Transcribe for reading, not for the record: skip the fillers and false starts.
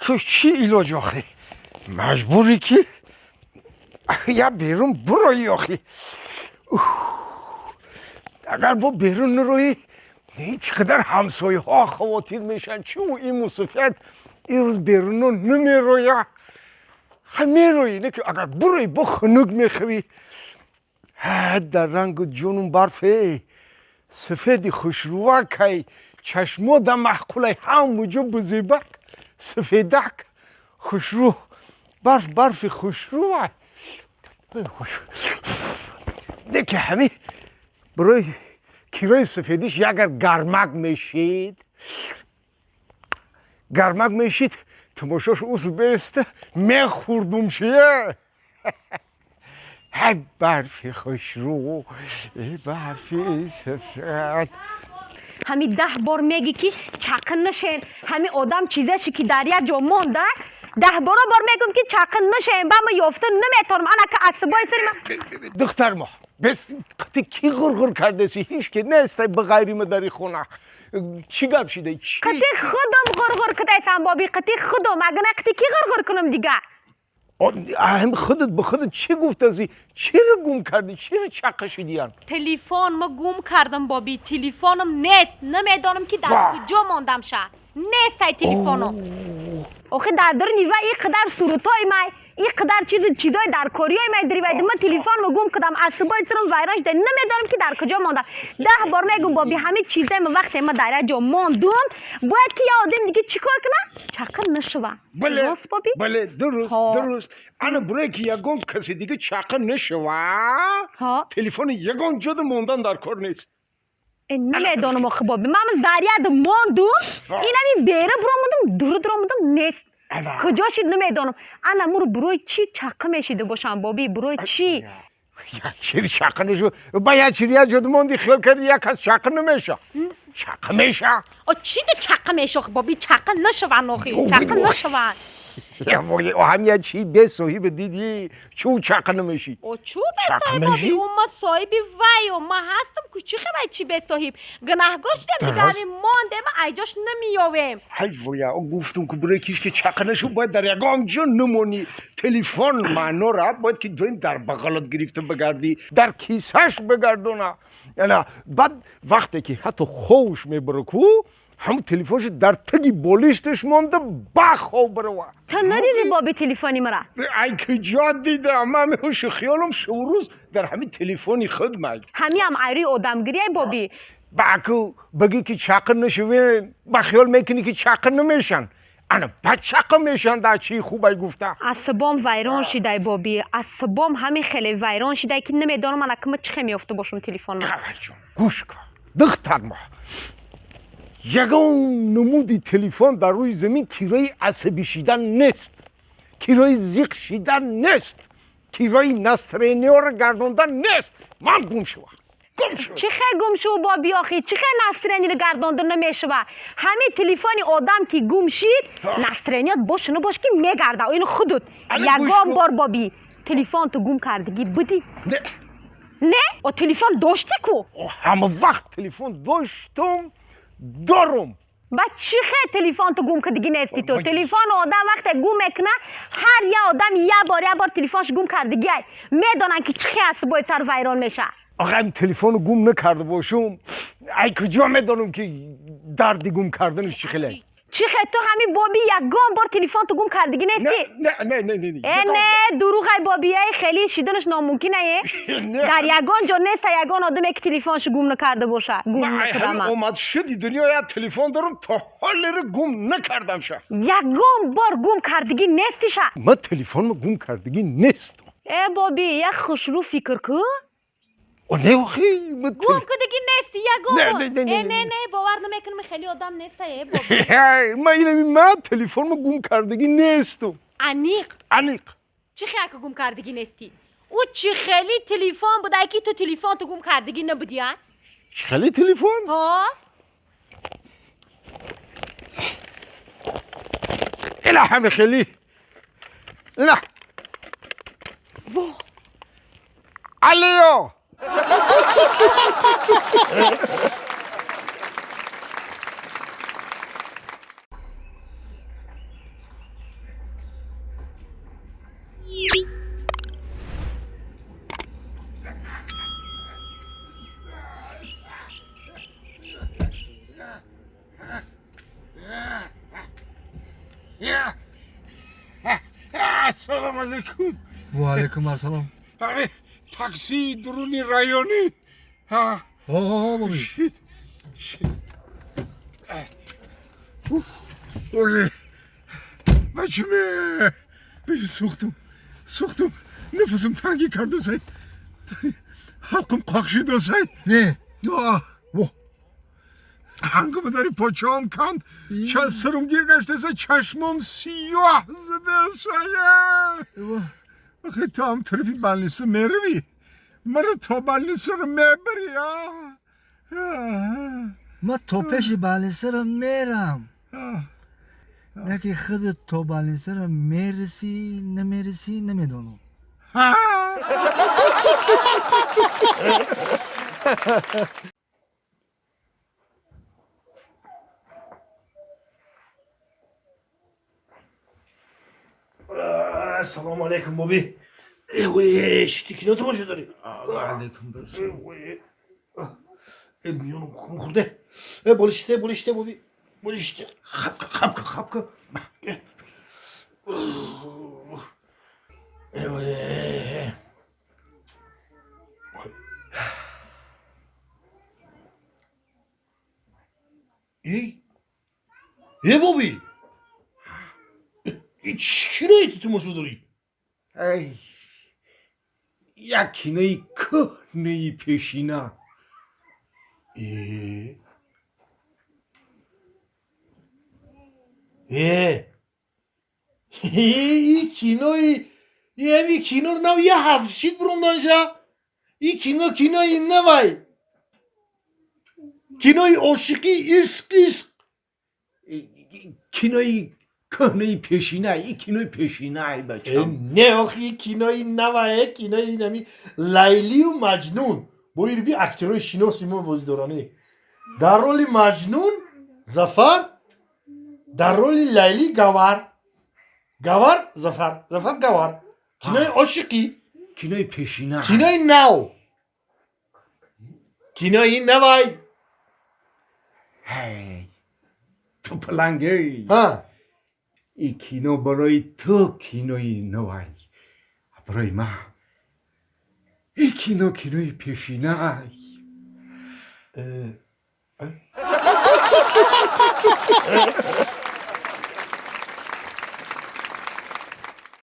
تو چی ایلاج آخی؟ مجبوری که یا بیرون بروی آخی. اگر با بیرون نروی چقدر همسایه ها خواتیر میشن چی و این مصفت این روز بیرون نمیروی میروی نه که اگر بروی با خنک میخوی در رنگ جونم برفه سفیدی خوشروکای چشمو در محکوله همونجا بزیبک سفیدک خوشرو برف خوشرو دیگه همین برای کیرای سفیدیش اگر گرمک میشید تماشاش اوز بیسته میخوردم شیه ای برف خوشرو ای برف سفید همین 10 بار میگی که چاقن نشین همین آدم چیزشی که در یک جا مونده 10 بار میگم که چاقن نشین با ما یافته نمیتونم انا که عصبای سری من دختر ما بس قطی کی غرغر کرده سی هیچ که نیسته بغیری مداری خونه چی گپ شده چی قطی خودم غرغر کده سم بابی قطی خودم اگه نه قطی کی غرغر کنم دیگه هم خودت به خودت چی گفته سی چی رو گم کردی چی رو چقشیدیان تلفن ما گم کردم بابی تلفنم نیست نمیدونم که در کجا ماندم شه نیست تلفنم آخه در دور نیوه این قدر صورتای من این قدر چیزای در کاریای من داری باید من تلفن رو گم کردم عصبای سرم ویرانش ده نمیدونم که در کجا ماندم 10 بار میگم بابی همه چیزای من وقتی من در جا ماندم باید که یه آدم دیگه چیکار کنه چاقن نشوه درست بابی بله درست انا برای که یگان کسی دیگه چاقن نشوه تلفن یگان جد موندن در کار نیست نمیدونم آخه بابی من زریاد ماندم اینمی بیره برامدم دور نیست کجا شد نمیدونم انا مور بروی چی چاقه میشیده باشم بابی بروی چی چی چاقه نشو باید چیریا جد موندی خیال کردی یک از چاقه نمیشه چاقه میشه چی ده چاقه میشه بابی چاقه نشوان آخی چاقه نشوان او همین چی به صاحب دیدی چو چاقه نمیشی چو به صاحب بابی ما صاحبی وای ما هستم که چی خبر چی به صاحب گناهگاش دیگه همین مانده ما ایجاش نمیاویم های ویا او گفتم که برای کیش که چاقه نشو باید در یگام جا نمونی تلفن منو را باید که دوین در بغلت گرفته بگردی در کیسهش بگردونه یعنی بعد وقتی که حتی خوش میبره کو همون تلفنش در تگی بالشتش مانده بخواه بروا تا نریدی بابی تلفنی مرا ای کجا دیدم من هوش خیالم شوروز در همین تلفنی خود مگ همین هم ایری آدمگیری ای بابی باکو بگی که چاقه نشوین با خیال میکنی که چاقه نمیشن انا با چاقه میشن در چی خوبه گفته عصبام ویران شده بابی عصبام همین خیلی ویران شده که نمیدونم من اکمه چخه میافته باشم تلفن من گوش کن دختر ما یگان نمودی تلفن در روی زمین کیرای عصبی شدن نیست کیرای زیق شدن نیست کیرای نسترینی ها رو گردوندن نیست من گم شو چی خیلی گم شو بابی آخی چی خیلی نسترینی رو گردوندن نمیشه همین تلفنی آدم که گم شید نسترینیات باش نباش که میگرده اینو خودت یگان بار بابی تلفن تو گم کردگی بودی نه او تلفن داشتی کو همه وقت تلفن داشتم دارم با چی خیلی تلفن تو گم کردگی نیستی تو تلفن آدم وقت گم میکنه هر یه آدم یه بار تلفنش گم کردگی میدونن که چی خیلی عصبای سر ویران میشه آقا این تلفن رو گم نکرده باشم ای کجا میدونم که دردی گم کردنش چی خیلی چی خیلی تو همین بابی یگان بار تلفن تو گم کردگی نیستی نه دروغ ای بابی ای خیلی شیدنش ناممکنه در یگان جا نیست یگان آدمی که تلفنش گم نکرده باشه گم نکرده من اومد شدی دنیا یا تلفن دارم تا حال رو گم نکردم شه یگان بار گم کردگی نیستی شه من تلفن گم کردگی نیست ای بابی یک خوشرو فکر کن نه آخی گم کردگی نیستی یگان نه باور نمیکنم خیلی آدم نیست ای بابی من تلفن گم کردگی نیستم انیق چی خیلی که گم کردگی نیستی او چی خیلی تلفن بوده که تو تلفن تو گم کردگی نبودی ها چی خیلی تلفن ها اله همه خیلی اله الو سلام علیکم. و علیکم السلام. آره تاکسی درونی رایونی. ها بابی. اولی بچه سوختم نفسم تنگی کرده سای حلقم قاقشیده سای نه هنگام داری پاچام کند چند سرم گیر گشته سای چشمم سیاه زده سای آخه تا هم طرفی بلنیسه میروی مرا تا بلنیسه رو میبری ما تو پیش بالینسه رو میرم نه که خودت تو بالینسه رو میرسی نمیرسی نمیدونم. سلام علیکم بابی. شتیکی تو باشه داری. علیکم برسون. میونم بخون خورده. بولشته بابی. بولشته. خب که. ای بابی. چی رایتی تو ماشو داری؟ ای یکی نی کهنهی پیشینا ای کینوی یه کینو رو نو یه هفشید برون دانشا ای کینوی نوای کینوی عاشقی عشق کینوی کهنهی پیشینا ای کینوی پیشینا بچم نه آخی کینوی نوای کینوی نمی لیلی و مجنون باید بی اکترهای شیناسی ما بازی دارانه در رول مجنون زفر در رول لیلی گوار زفر گوار کینوی عاشقی کینوی پیشینا کینوی نو کینوی نوای هی تو پلنگی ها ای کینو برای تو کینوی نوای برای ما ای کینوی پیشینا